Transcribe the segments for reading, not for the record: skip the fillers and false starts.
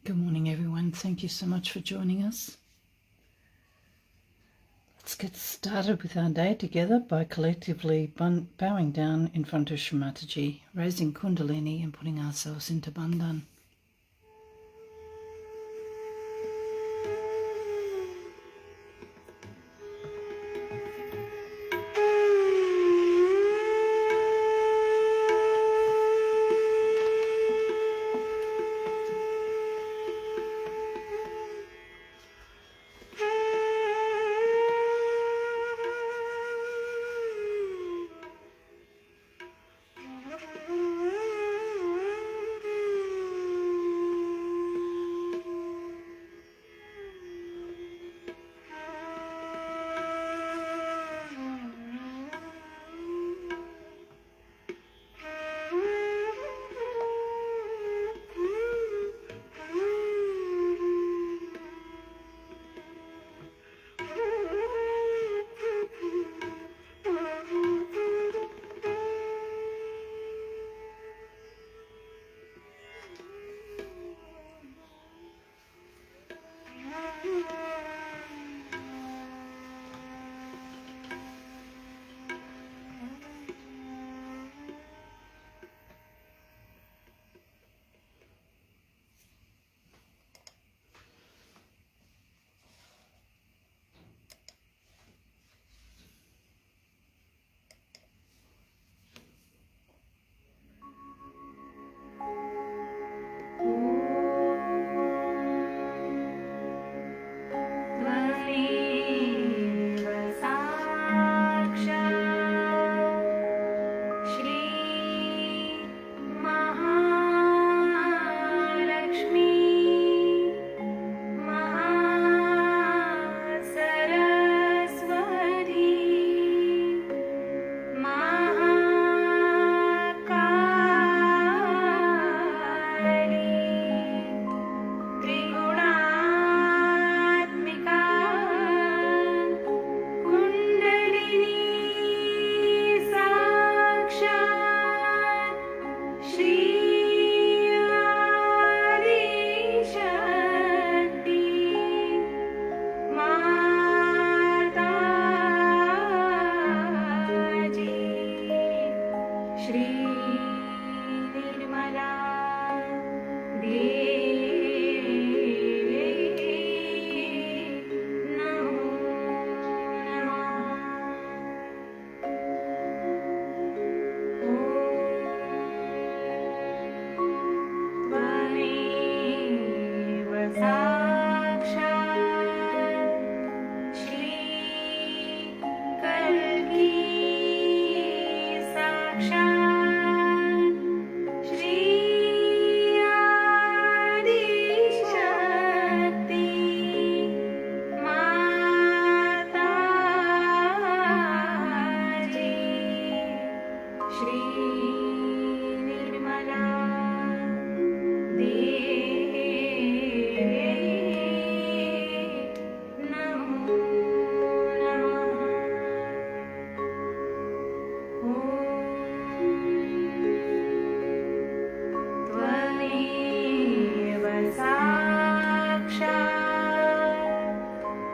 Good morning, everyone. Thank you so much for joining us. Let's get started with our day together by collectively bowing down in front of Shri Mataji, raising Kundalini and putting ourselves into Bandhan.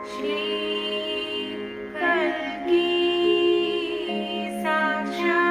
Shri Kalki Sahaja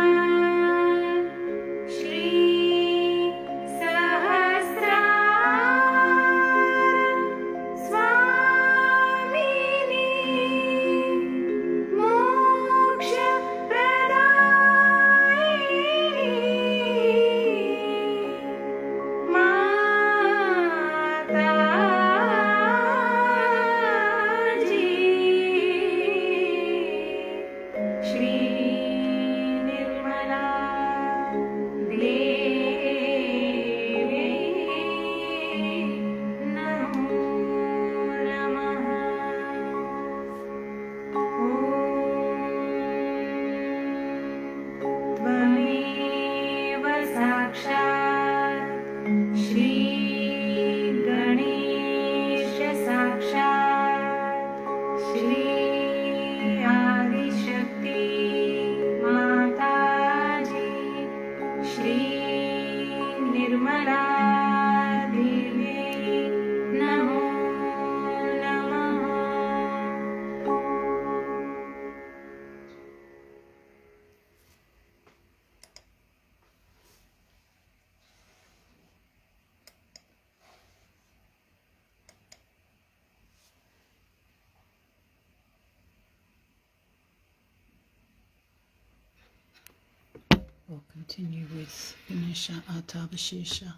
We'll continue with Ganesha Artabhashesha.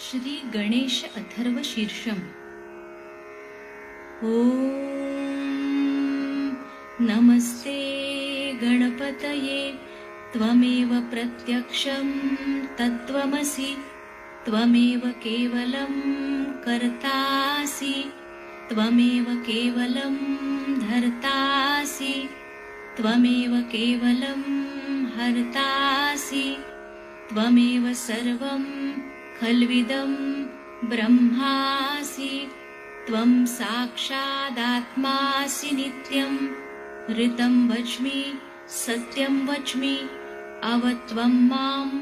Shri Ganesh Atharva शीर्षम। ॐ नमस्ते गणपतये त्वमेव प्रत्यक्षं तत्त्वमसि त्वमेव केवलं कर्तासि त्वमेव केवलं धर्तासि त्वमेव केवलं हर्तासि त्वमेव सर्वं खल्विदं ब्रह्मासि त्वं साक्षादात्मासि नित्यं ऋतं वच्मि सत्यं वच्मि अवत्वं माम्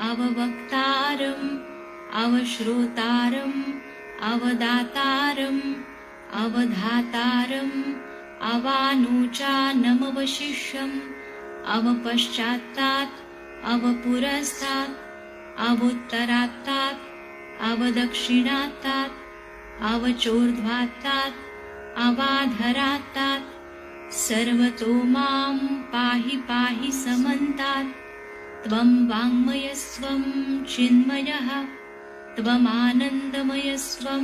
अववक्तारम् अवश्रोतारम् अवदातारम् अवधातारम् अवानोचानमवशिष्यम् अवपश्चात्तात् अवपुरस्तात् अवोत्तरात्तात् अवदक्षिणात्तात् अवचोर्ध्वात्तात् अवाधरात्तात् सर्वतो मां पाहि पाहि समन्तात् त्वं वाङ्मयस्त्वं चिन्मयः त्वमानन्दमयस्त्वं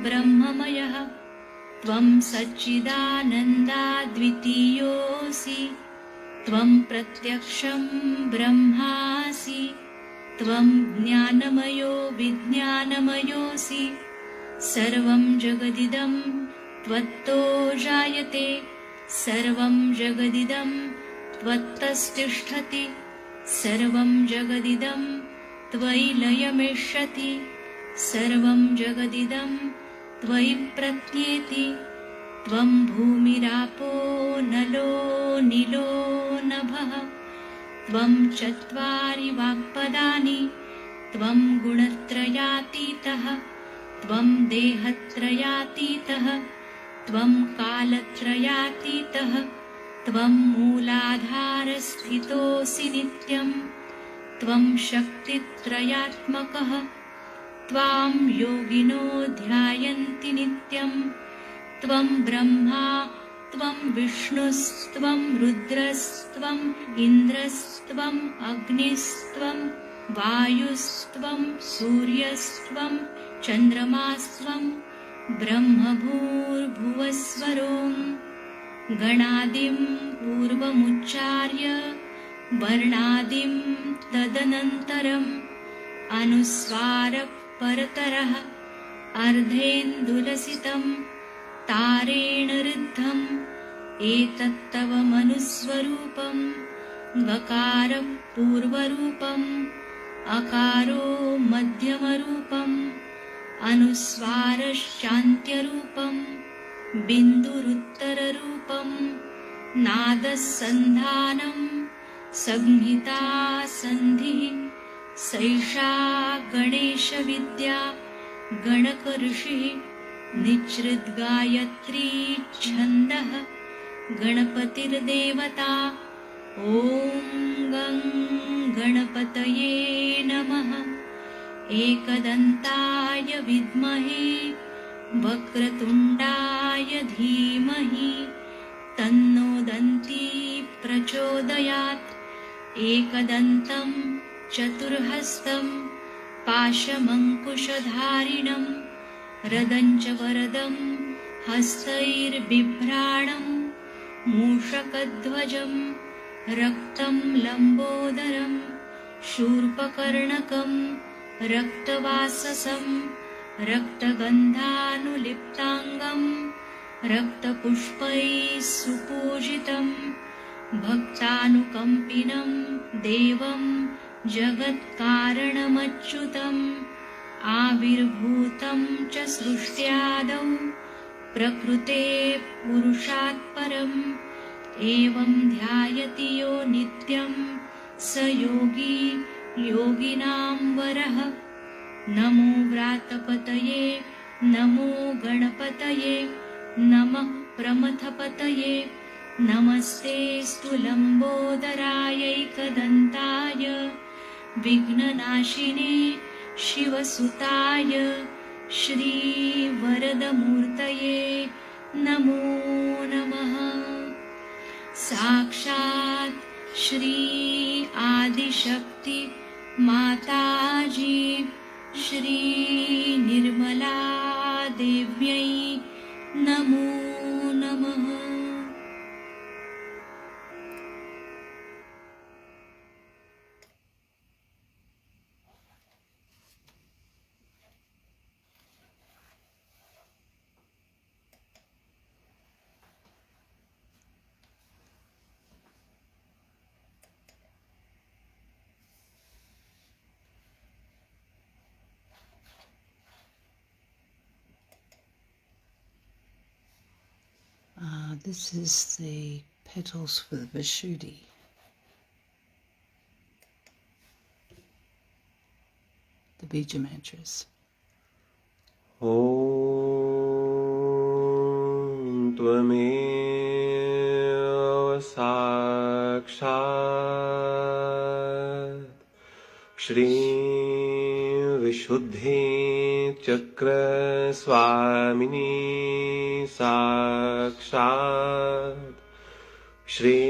ब्रह्ममयः त्वं सच्चिदानन्दाद्वितीयोऽसि त्वं प्रत्यक्षं ब्रह्मासि त्वं ज्ञानमयो विज्ञानमयोऽसि सर्वं जगदिदं त्वत्तो जायते सर्वं जगदिदं त्वत्तस्तिष्ठति सर्वं जगदिदं त्वयि लयमिष्यति सर्वं जगदिदं त्वयि प्रत्येति त्वं भूमिरापो नलो निलो नभः त्वं चत्वारि वाक्पदानि त्वं गुणत्रयातीतः त्वं देहत्रयातीतः त्वं कालत्रयातीतः त्वं मूलाधारस्थितोऽसि नित्यं त्वं शक्तित्रयात्मकः त्वां योगिनो ध्यायन्ति नित्यं त्वं ब्रह्मा त्वं विष्णुस्त्वं रुद्रस्त्वम् इन्द्रस्त्वम् अग्निस्त्वं वायुस्त्वं सूर्यस्त्वं चन्द्रमास्त्वं ब्रह्मभूर्भुवस्वरों गणादिं पूर्वमुच्चार्य वर्णादिं तदनन्तरम् अनुस्वारः परतरः अर्धेन्दुलसितं तारेण ऋद्धम् एतत्तव मनुस्वरूपं गकारः पूर्वरूपम् अकारो मध्यमरूपम् अनुस्वारश्चान्त्यरूपं बिन्दुरुत्तररूपं नादसन्धानं संहिता सन्धिः सैषा गणेशविद्या गणकऋषिः निच्छृद्गायत्री छन्दः गणपतिर्देवता ॐ गं गणपतये नमः एकदन्ताय विद्महे वक्रतुण्डाय धीमहि तन्नो दन्ती प्रचोदयात् एकदन्तं चतुर्हस्तं पाशमङ्कुशधारिणं रदञ्च वरदं हस्तैर्बिभ्राणं मूषकध्वजं रक्तं लम्बोदरं शूर्पकर्णकं रक्तवाससं रक्तगन्धानुलिप्ताङ्गं रक्तपुष्पैः सुपूजितं भक्तानुकम्पिनं देवं जगत्कारणमच्युतम् आविर्भूतं च सृष्ट्यादौ प्रकृते पुरुषात् परम् एवं ध्यायति यो नित्यं स योगी योगिनां वरः नमो व्रातपतये नमो गणपतये नमः प्रमथपतये नमस्ते स्तुलम्बोदरायैकदन्ताय विघ्ननाशिने शिवसुताय श्रीवरदमूर्तये नमो नमः। साक्षात् श्री आदिशक्ति माताजी श्री निर्मला देव्यै नमो नमः। This is the petals for the Vishuddhi. The Bija mantras. Om Tvameva Sakshat Shri Vishuddhi Chakra Swamini Sakshat Shri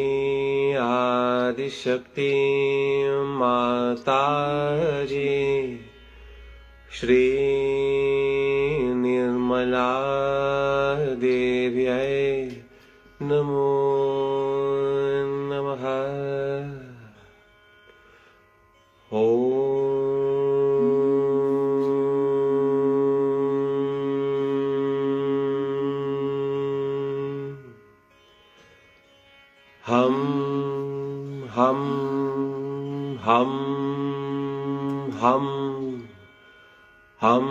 Adishakti Mataji Shri Nirmala Devyai Namo Namaha. Hum, hum, hum, hum. Hum,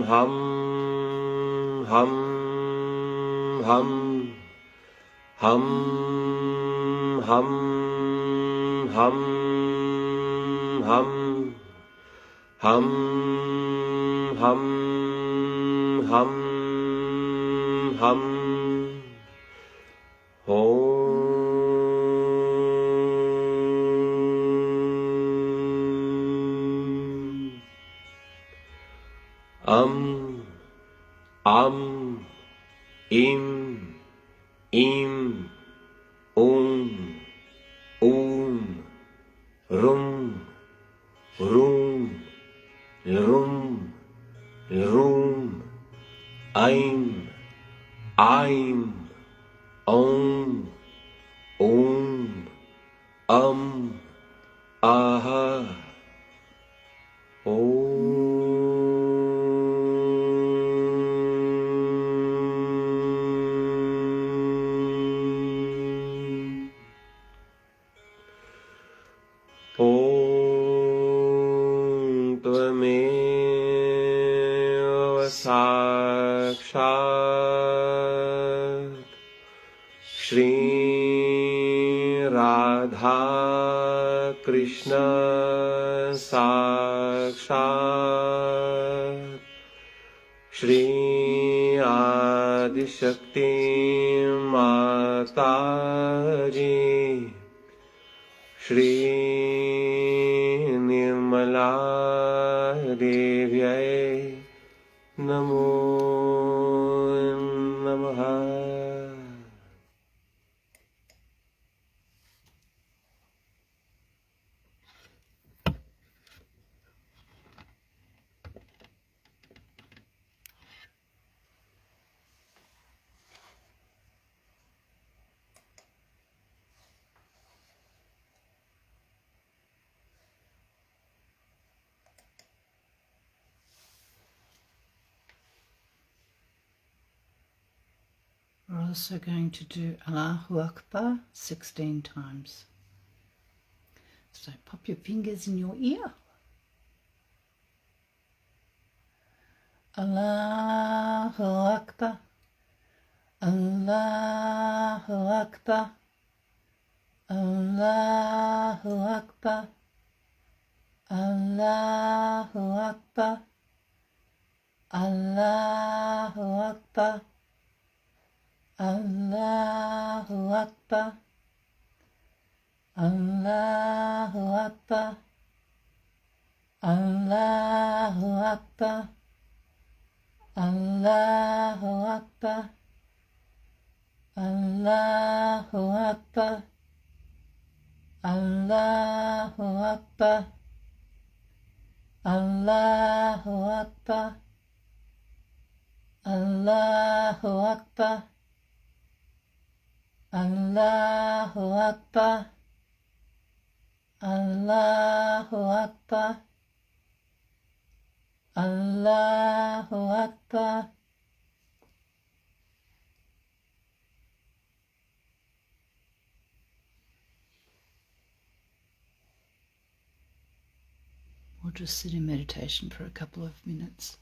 hum, hum, hum, hum, hum, hum, hum, hum, hum, hum, hum, Om. Am, im, rum, rum, lrum, lrum, aim, om, aha, Om Tvameva Sakshat Shri Radha Krishna Sakshat Shri Adishakti Mataji Shri Nirmala Devyai Namo Namaha. We're also going to do Allahu Akbar 16 times. So pop your fingers in your ear. Allahu Akbar, Allahu Akbar, Allahu Akbar, Allahu Akbar, Allahu Akbar, Allahu Akbar, Allahu Akbar, Allahu Akbar, Allahu Akbar, Allahu Akbar, Allahu Akbar, Allahu Akbar, Allahu Akbar, Allahu Akbar, Allahu Akbar, Allahu Akbar. We'll just sit in meditation for a couple of minutes.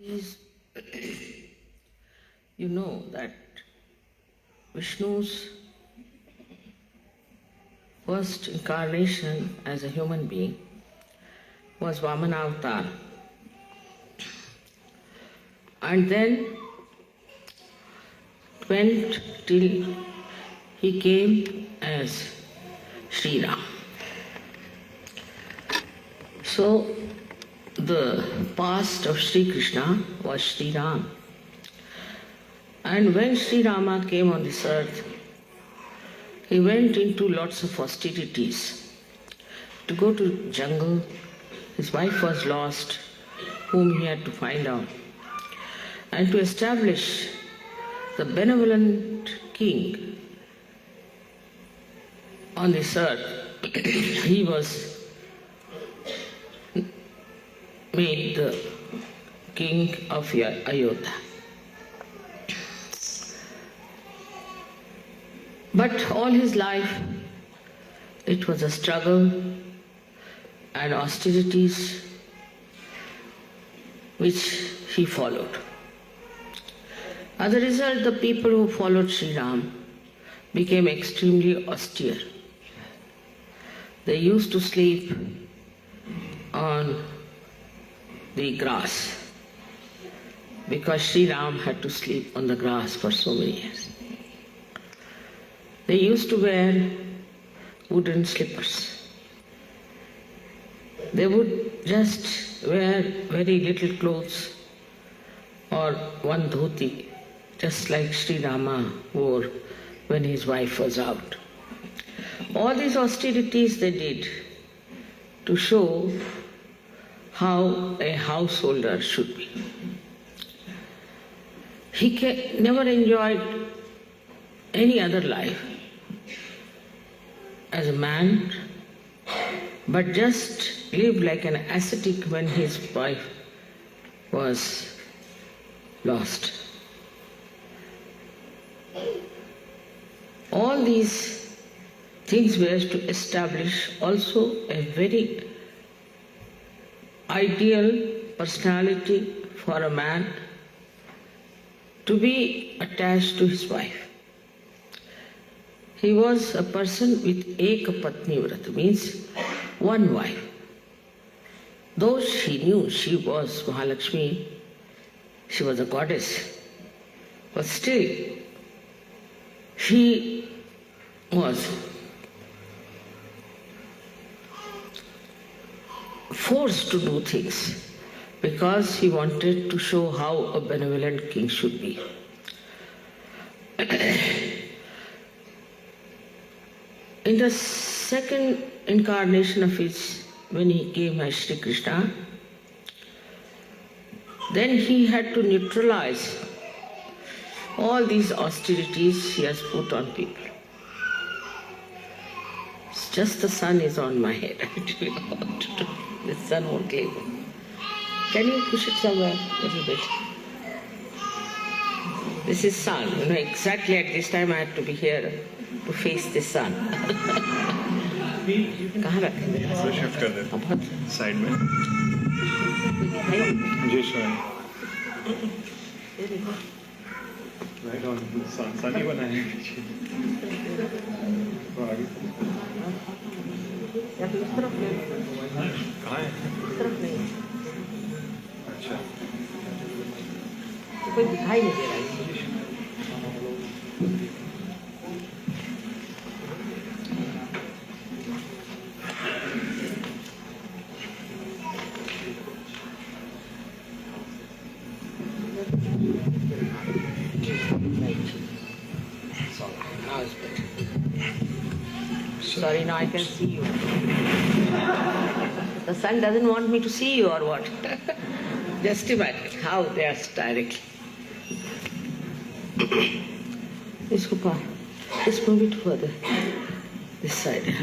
is you know that Vishnu's first incarnation as a human being was Vamana Avatar, and then went till he came as Sri Ram. So the past of Sri Krishna was Sri Ram. And when Sri Rama came on this earth, he went into lots of austerities. To go to jungle, his wife was lost, whom he had to find out. And to establish the benevolent king on this earth, he was made the king of Ayodhya. But all his life it was a struggle and austerities which he followed. As a result, the people who followed Sri Ram became extremely austere. They used to sleep on the grass because Sri Ram had to sleep on the grass for so many years. They used to wear wooden slippers. They would just wear very little clothes or one dhoti, just like Sri Rama wore when his wife was out. All these austerities they did to show how a householder should be. He never enjoyed any other life as a man, but just lived like an ascetic when his wife was lost. All these things were to establish also a very ideal personality for a man to be attached to his wife. He was a person with ekapatni vrata, means one wife. Though she knew she was Mahalakshmi, she was a goddess, but still she was forced to do things because he wanted to show how a benevolent king should be. In the second incarnation of his, when he came as Shri Krishna, then he had to neutralize all these austerities he has put on people. It's just the sun is on my head. I don't know what to do. The sun won't leave. Can you push it somewhere a little bit? This is sun. You know, exactly at this time I had to be here to face the sun. कहाँ रखेंगे? इसको shift कर देते हैं side में। जी sir. Right on सन ही बना है पीछे। या तो इस तरफ नहीं। कहाँ है? इस तरफ नहीं। अच्छा। तो कोई दिखाई नहीं दे रहा है। Sorry, now I can see you. The sun doesn't want me to see you or what? Just imagine how they are directly. Let's move it further. This side.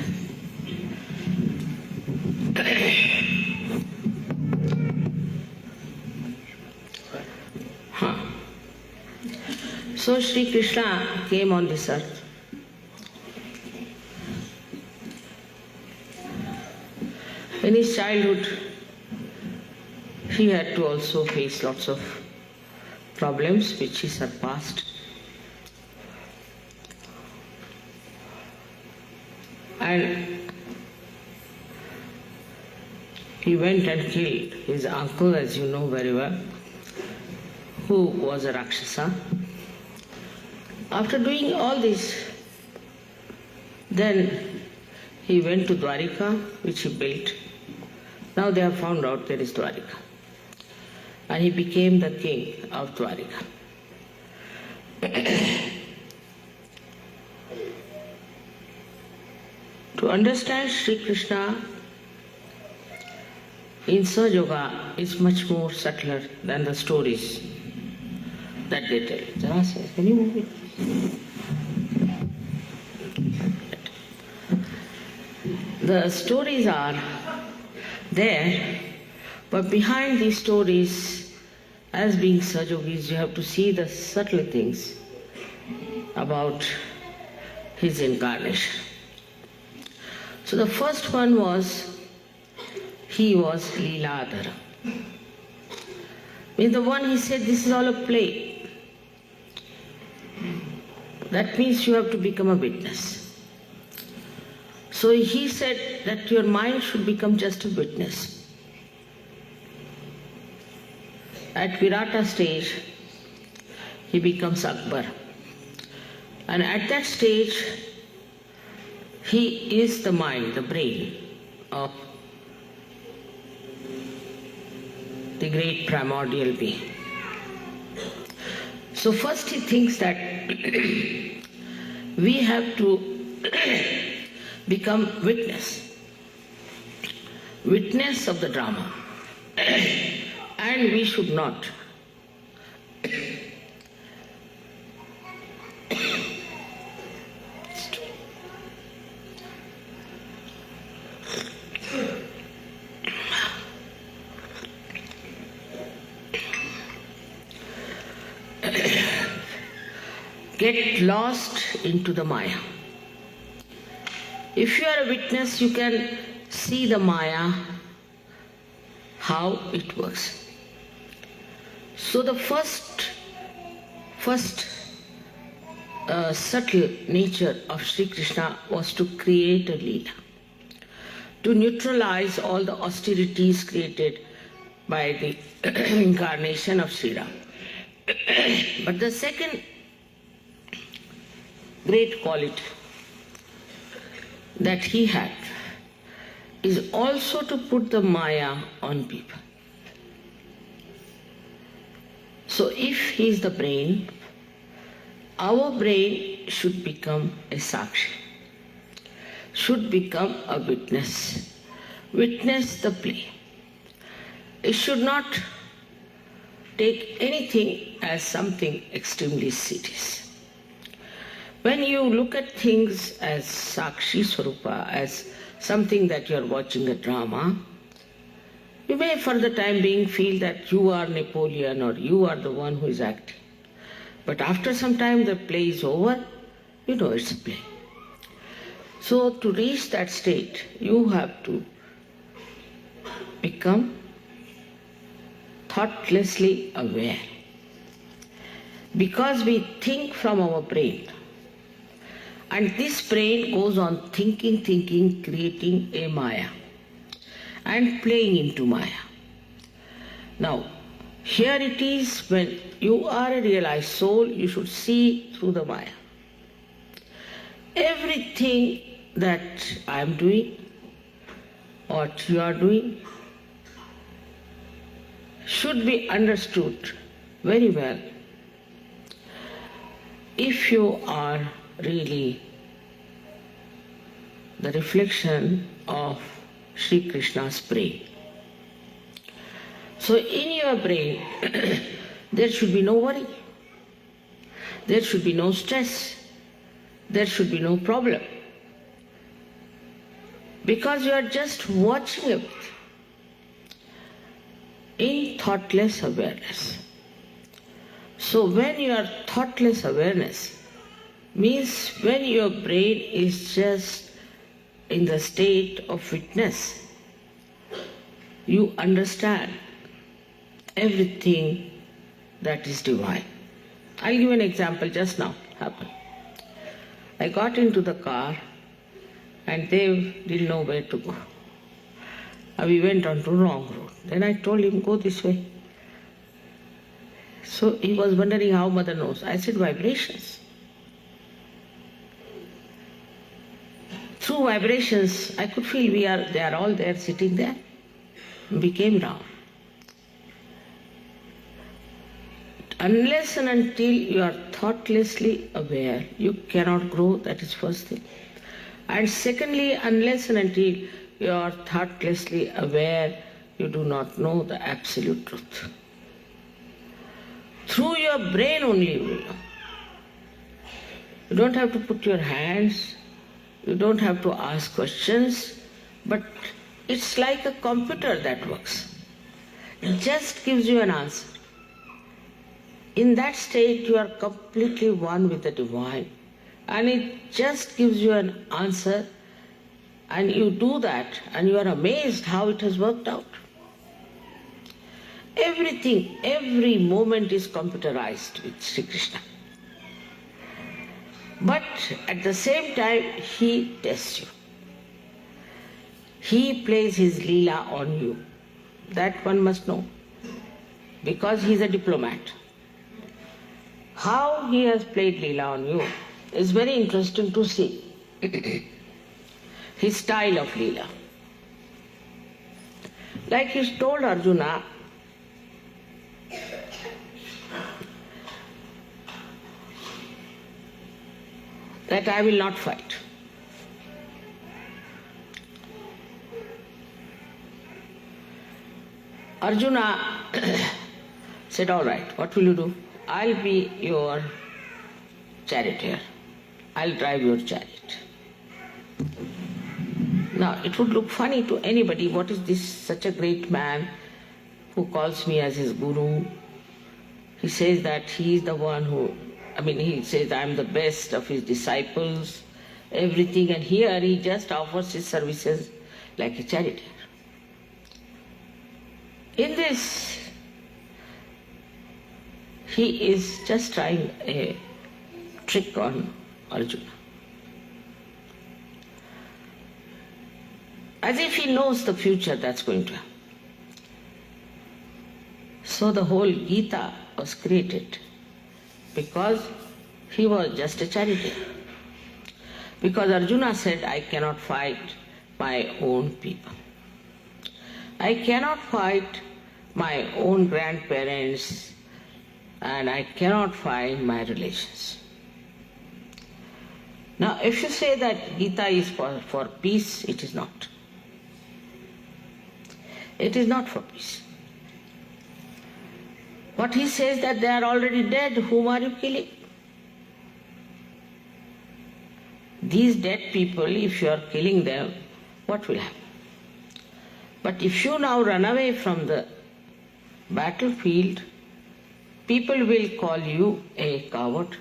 So Shri Krishna came on this earth. In his childhood, he had to also face lots of problems which he surpassed. And he went and killed his uncle, as you know very well, who was a Rakshasa. After doing all this, then he went to Dwarika, which he built. Now they have found out there is Dwarika. And he became the king of Dwarika. To understand Sri Krishna in Sahaja Yoga is much more subtler than the stories that they tell. Zara says, can you move it? The stories are there, but behind these stories, as being Sajogis, you have to see the subtle things about his incarnation. So the first one was, he was Leeladhara. Means the one he said, this is all a play. That means you have to become a witness. So he said that your mind should become just a witness. At Virata stage, he becomes Akbar. And at that stage, he is the mind, the brain of the great primordial being. So first he thinks that we have to become witness of the drama, and we should not get lost into the Maya. If you are a witness, you can see the Maya, how it works. So the first subtle nature of Sri Krishna was to create a Leela, to neutralize all the austerities created by the incarnation of Sri Ram. But the second great quality that he had is also to put the Maya on people. So if he is the brain, our brain should become a Sakshi, should become a witness the play. It should not take anything as something extremely serious. When you look at things as Sakshi Swarupa, as something that you are watching a drama, you may for the time being feel that you are Napoleon or you are the one who is acting. But after some time the play is over, you know it's a play. So to reach that state, you have to become thoughtlessly aware. Because we think from our brain, and this brain goes on thinking, creating a Maya and playing into Maya. Now, here it is, when you are a realized soul, you should see through the Maya. Everything that I am doing, what you are doing, should be understood very well if you are really the reflection of Sri Krishna's brain. So in your brain, there should be no worry, there should be no stress, there should be no problem, because you are just watching it in thoughtless awareness. So when you are thoughtless awareness, means when your brain is just in the state of witness, you understand everything that is divine. I'll give an example. Just now happened. I got into the car and they didn't know where to go. We went on to wrong road. Then I told him, go this way. So he was wondering how mother knows. I said, vibrations. Through vibrations, I could feel they are all there, sitting there. We came down. Unless and until you are thoughtlessly aware, you cannot grow, that is first thing. And secondly, unless and until you are thoughtlessly aware, you do not know the absolute truth. Through your brain only you will know. You don't have to put your hands, you don't have to ask questions, but it's like a computer that works. It just gives you an answer. In that state, you are completely one with the divine, and it just gives you an answer, and you do that, and you are amazed how it has worked out. Everything, every moment is computerized with Sri Krishna. But at the same time, he tests you. He plays his Leela on you. That one must know, because he is a diplomat. How he has played Leela on you is very interesting to see. His style of Leela. Like he told Arjuna, that I will not fight. Arjuna said, all right, what will you do? I'll be your charioteer. I'll drive your chariot. Now, it would look funny to anybody, what is this, such a great man who calls me as his guru? He says that he is the one who, he says I'm the best of his disciples, everything, and here he just offers his services like a charioteer. In this, he is just trying a trick on Arjuna. As if he knows the future that's going to happen. So the whole Gita was created because he was just a charioteer. Because Arjuna said, I cannot fight my own people. I cannot fight my own grandparents, and I cannot fight my relations. Now, if you say that Gita is for peace, it is not. It is not for peace. What he says that they are already dead, whom are you killing? These dead people, if you are killing them, what will happen? But if you now run away from the battlefield, people will call you a coward.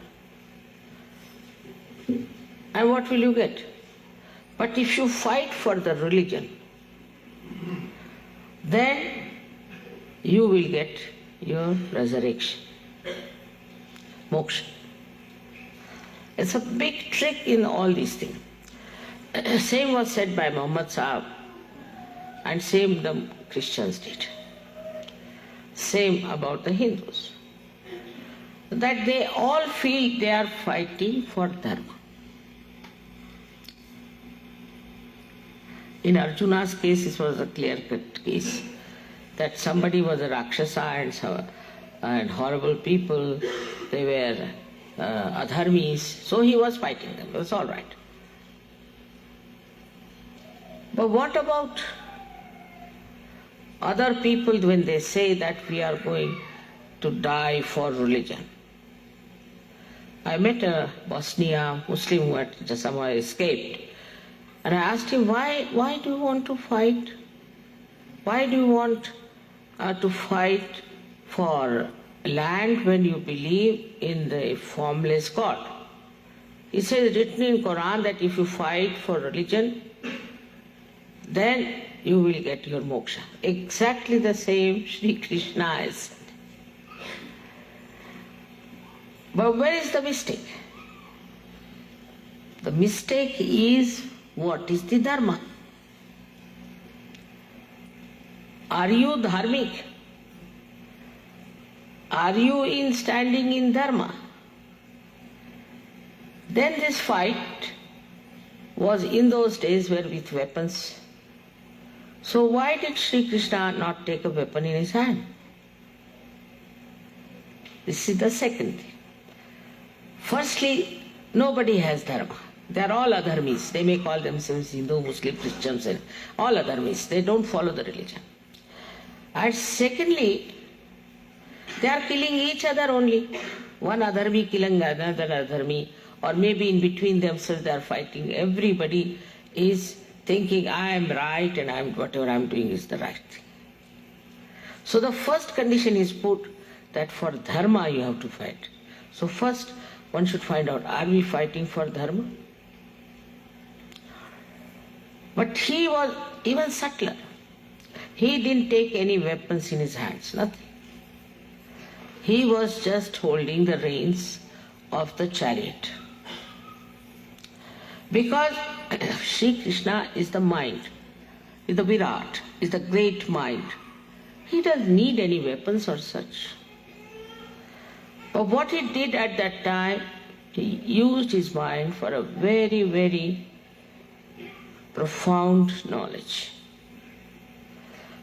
And what will you get? But if you fight for the religion, then you will get your resurrection, moksha. It's a big trick in all these things. Same was said by Muhammad Sahib, and same the Christians did. Same about the Hindus. That they all feel they are fighting for dharma. In Arjuna's case, it was a clear-cut case that somebody was a Rakshasa and horrible people, they were adharmis, so he was fighting them. It was all right. But what about other people when they say that we are going to die for religion? I met a Bosnia Muslim who had just somehow escaped, and I asked him, why do you want to fight? Why do you want to fight for land when you believe in the formless God? He says, written in Quran that if you fight for religion, then you will get your moksha. Exactly the same Shri Krishna has said. But where is the mistake? The mistake is, what is the dharma? Are you dharmic? Are you standing in dharma? Then this fight was in those days were with weapons. So why did Sri Krishna not take a weapon in his hand? This is the second thing. Firstly, nobody has dharma. They are all adharmis. They may call themselves Hindu, Muslim, Christians, and all adharmis. They don't follow the religion. And secondly, They are killing each other only. One adharmi killing another adharmi, or maybe in between themselves they are fighting. Everybody is thinking, I am right and whatever I am doing is the right thing. So the first condition is put that for dharma you have to fight. So first one should find out, are we fighting for dharma? But he was even subtler. He didn't take any weapons in his hands, nothing. He was just holding the reins of the chariot. Because Shri Krishna is the mind, is the Virat, is the great mind. He doesn't need any weapons or such. But what he did at that time, he used his mind for a very, very profound knowledge.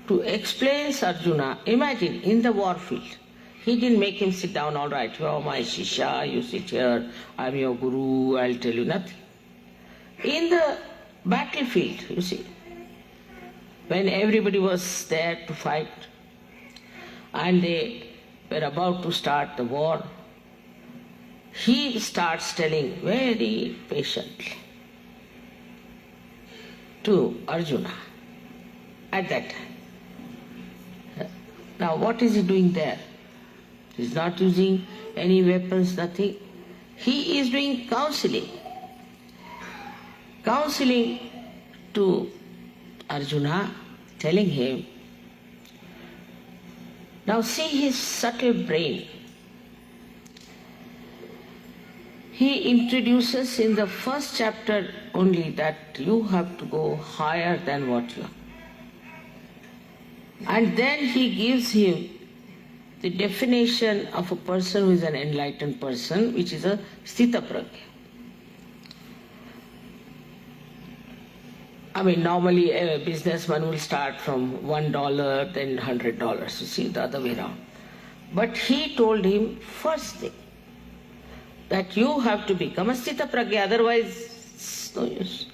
To explain Arjuna, imagine in the war field, he didn't make him sit down, all right, you are my Shisha, you sit here, I am your Guru, I'll tell you nothing. In the battlefield, you see, when everybody was there to fight and they were about to start the war, he starts telling very patiently to Arjuna at that time. Now what is he doing there? He is not using any weapons, nothing. He is doing counseling. Counseling to Arjuna, telling him, now see his subtle brain. He introduces in the first chapter only that you have to go higher than what you are. And then he gives him the definition of a person who is an enlightened person, which is a sthita prajna. I mean, normally a businessman will start from $1, then $100, you see, the other way around. But he told him, first thing, that you have to become a sthita prajna, otherwise it's no use.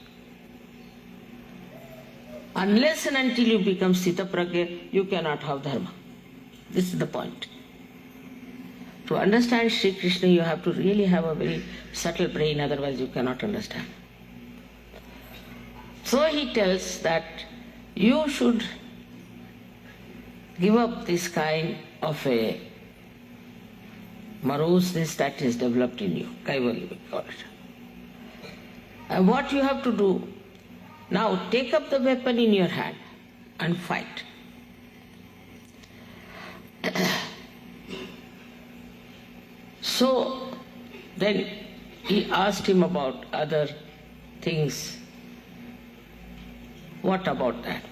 Unless and until you become sthita prajna, you cannot have dharma. This is the point. To understand Shri Krishna, you have to really have a very subtle brain, otherwise you cannot understand. So he tells that you should give up this kind of a moroseness that is developed in you, kaivalya we call it. And what you have to do, now take up the weapon in your hand and fight. So then he asked him about other things. What about that?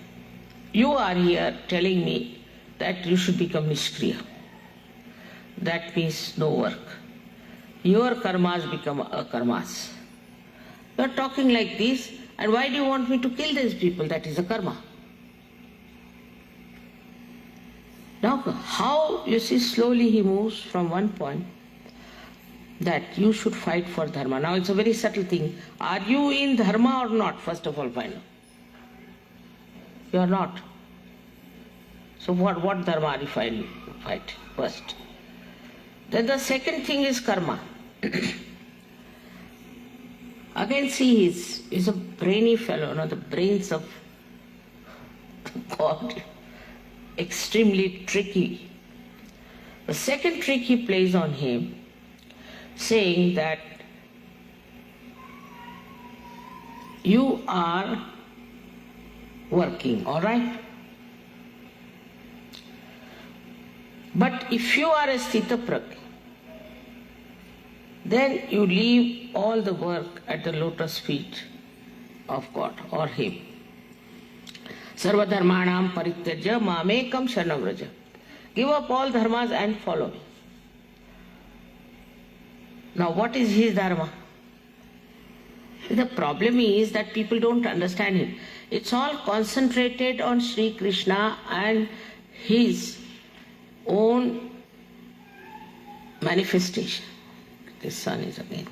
You are here telling me that you should become nishkriya. That means no work. Your karmas become akarmas. You are talking like this, and why do you want me to kill these people? That is a karma. Now, how, you see, slowly he moves from one point that you should fight for dharma. Now it's a very subtle thing. Are you in dharma or not? First of all, find out. You are not. So what dharma are you fight first? Then the second thing is karma. Again, see, he's a brainy fellow, the brains of God, extremely tricky. The second trick he plays on him, saying that you are working, all right? But if you are a sthita prajna, then you leave all the work at the lotus feet of God or Him. Sarva dharmanam parityajya mamekam sharanam vraja. Give up all dharmas and follow me. Now what is his dharma? The problem is that people don't understand him. It's all concentrated on Shri Krishna and his own manifestation. This sun is again.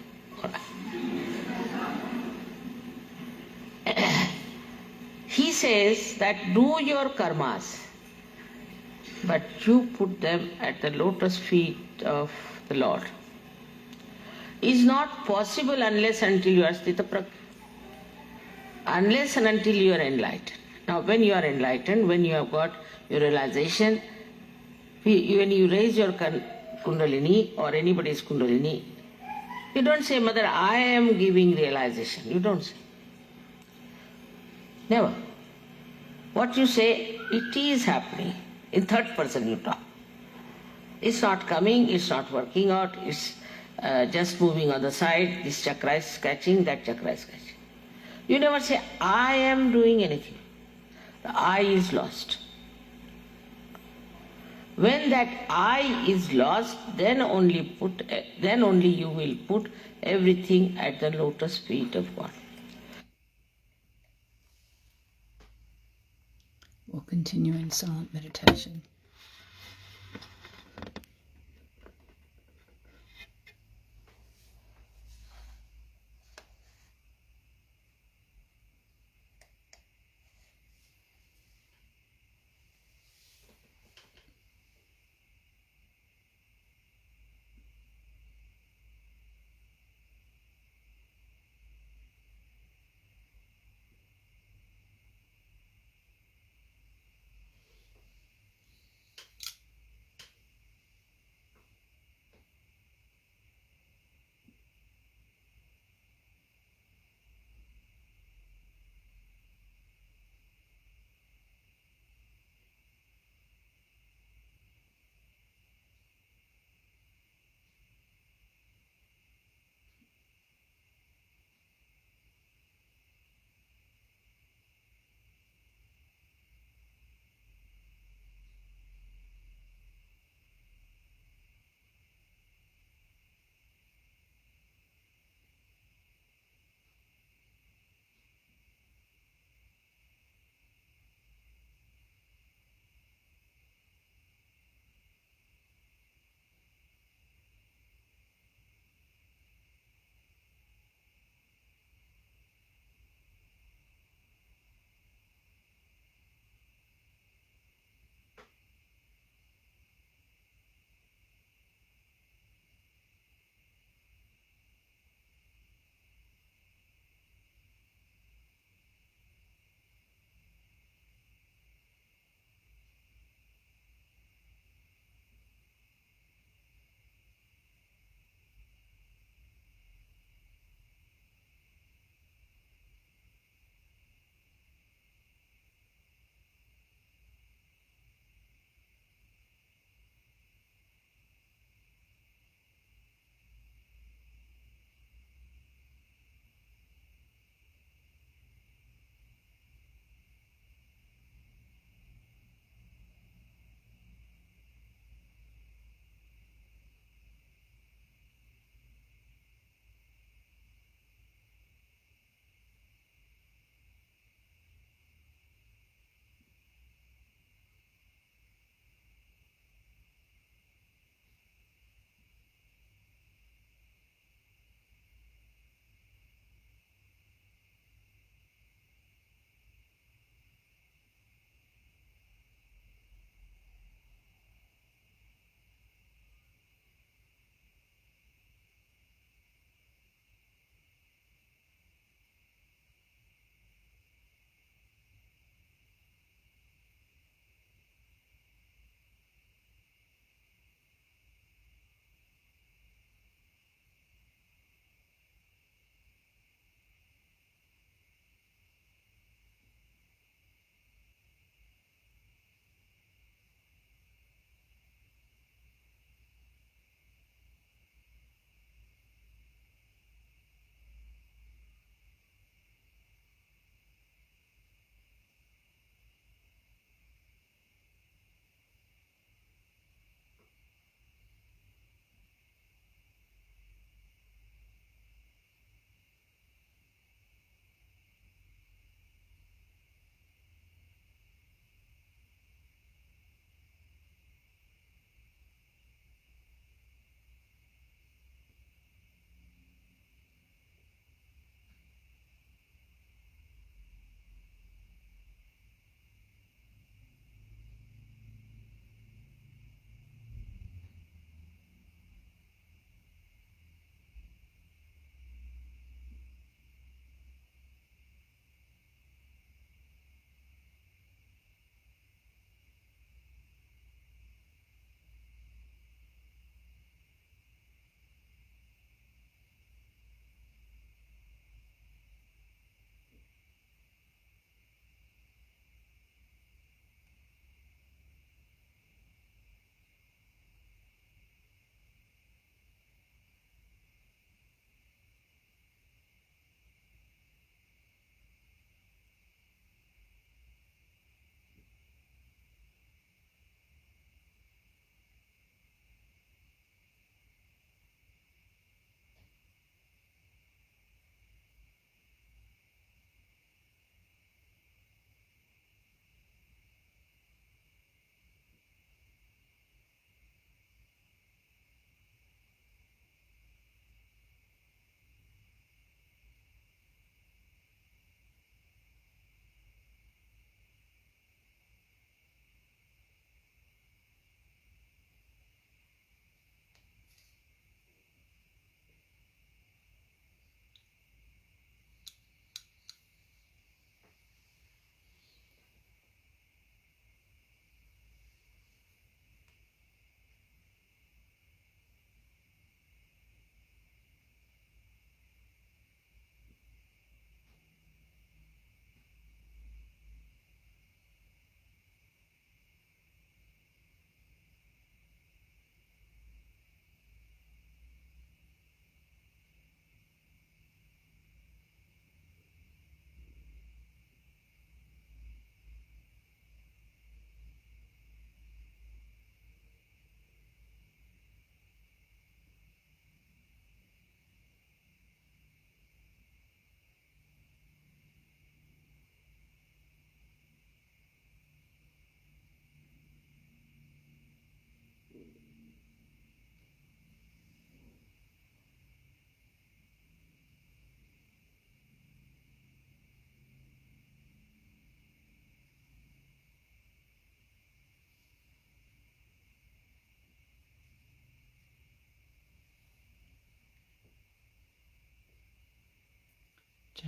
He says that do your karmas but you put them at the lotus feet of the Lord. Is not possible unless until you are Sthitaprajna. Unless and until you are enlightened. Now when you are enlightened, when you have got your realization, when you raise your Kundalini or anybody's Kundalini, you don't say, Mother, I am giving realization. You don't say. Never. What you say, it is happening. In third person you talk. It's not coming, it's not working out, it's just moving on the side, this chakra is catching, that chakra is catching. You never say, I am doing anything. The I is lost. When that I is lost, then only you will put everything at the lotus feet of God. We'll continue in silent meditation.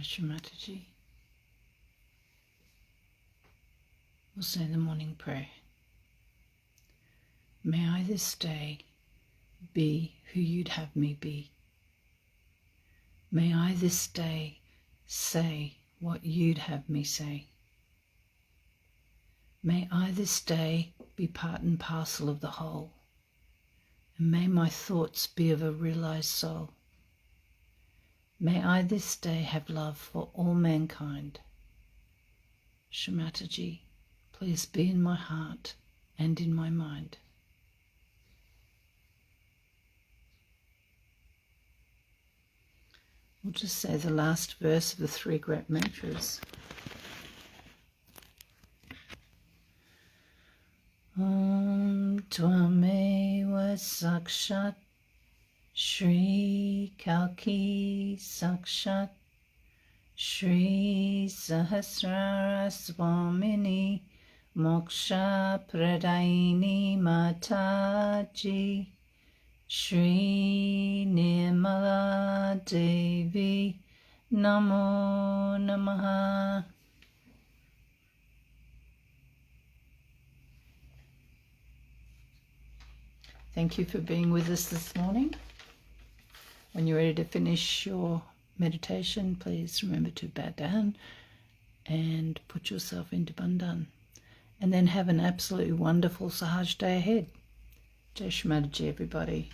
Shri Mataji. We'll say the morning prayer. May I this day be who you'd have me be. May I this day say what you'd have me say. May I this day be part and parcel of the whole, and may my thoughts be of a realized soul. May I this day have love for all mankind. Shri Mataji, please be in my heart and in my mind. We'll just say the last verse of the three great mantras. Om Tvameva Sakshat Shri Kalki Sakshat Shri Sahasrara Swamini Moksha Pradaini Mataji Shri Nirmala Devi Namo Namaha. Thank you for being with us this morning. When you're ready to finish your meditation, please remember to bow down and put yourself into Bandhan. And then have an absolutely wonderful Sahaja day ahead. Jai Shri Mataji, everybody.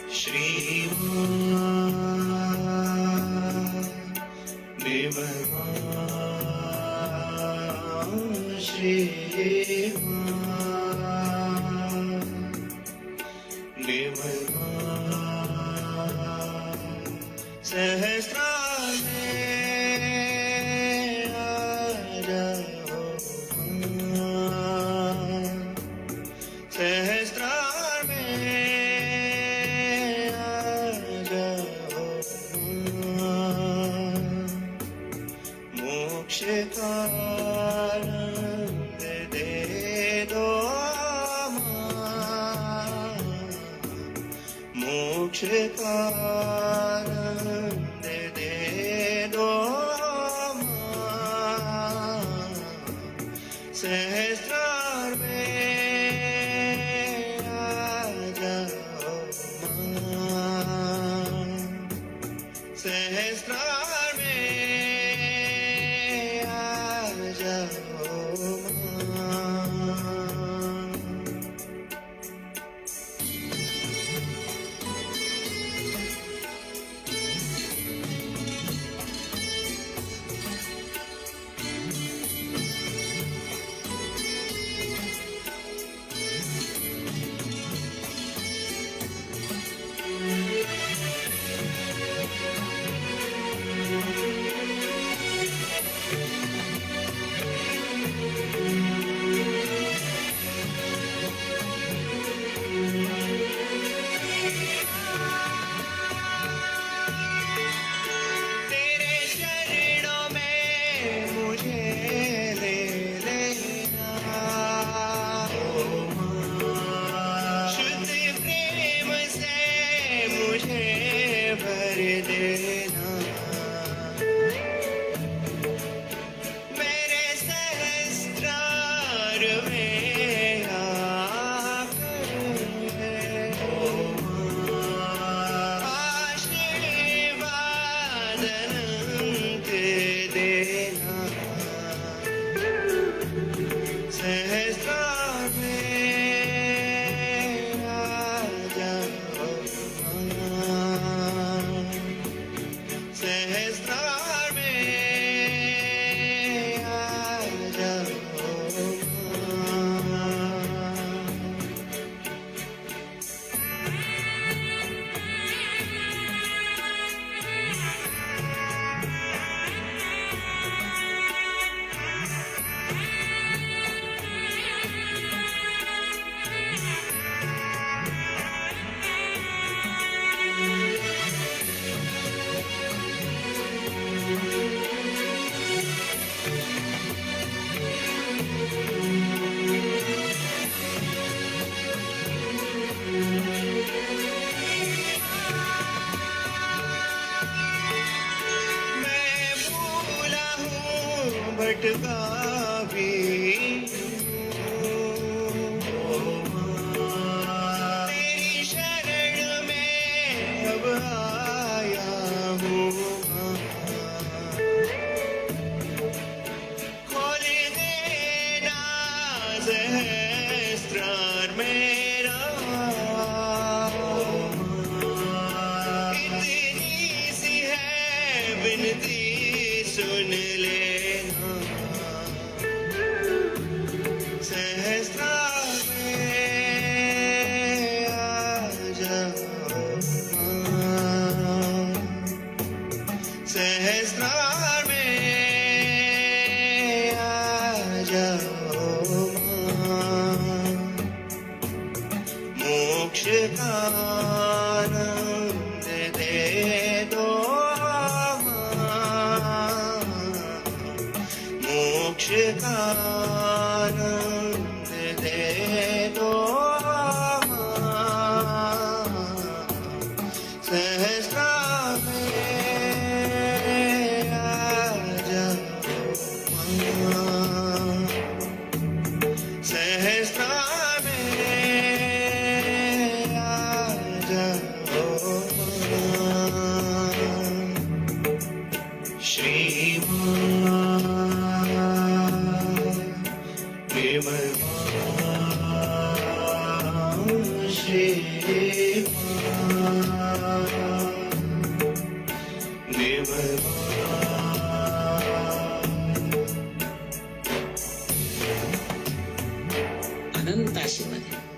Shri Mataji, Shri Mataji, Sahasra भटकावी तेरी शरण में अब आया हूँ खोल देना सहस्त्रार मेरा इतनी सी है विनती सुन लेना सहस्त्रार में आ जाओ सहस्त्रार में आ जाओ मोक्ष का आनंद दे दो मोक्ष का आनंद दे दो सहस्त्रार में आ जाओ सहस्त्रार में आ जाओ श्री अनंत आशीर्वाद आहे.